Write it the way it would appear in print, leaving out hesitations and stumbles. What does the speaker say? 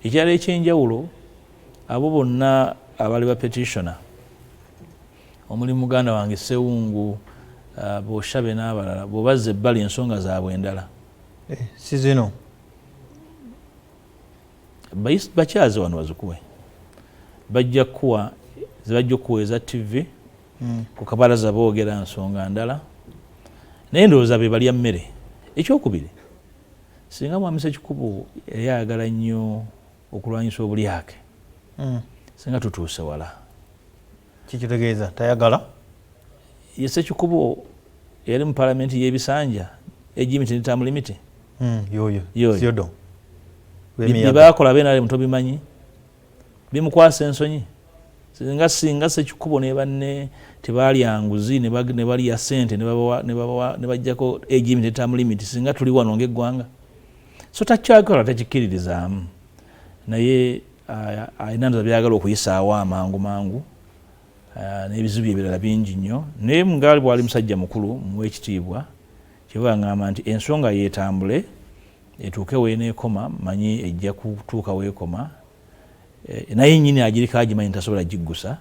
Ekyalo ekyenjawulo abo bonna abali ba petitioner omuli muganda wange Sewungu Boshabe n'abalala bw'obazza ebbali ensonga zaabwe endala si zino bakyaze wano bazikuwe bajja kuwa zibajja okuwa eza TV ku kabalaza boogera nsonga ndala naye ndowooza be balya mmere. Ekyokubiri, singa Mwami Ssekikubo yali ayagala nnyo okulwanyisa obulyake singa tutuuse wala. Kikitegeeza tayagala? Ye Ssekikubo yali mu palamenti y'ebisanja egimiti ne term limit. Yoyo Siodo bye baakola NRM tobimanyi bimukwasa ensonyi. Singa Ssekikubo ne banne tebalya nguzi ne balya ssente ne bajjako egimiti ne term limit singa tuli wano ng'eggwanga. So takyakola takikiririzaamu naye alina ndoza byagala okuyisaawo amangu n'ebizibu ebirala bingi nnyo naye mungali bwali musajja mukulu muweekitiibwa kyebaŋŋamba nti ensonga yeetambule etuuke weeneekoma manyi ejja kutuuka weekoma naye nnyini agiriko agimanyi tasobola giggusa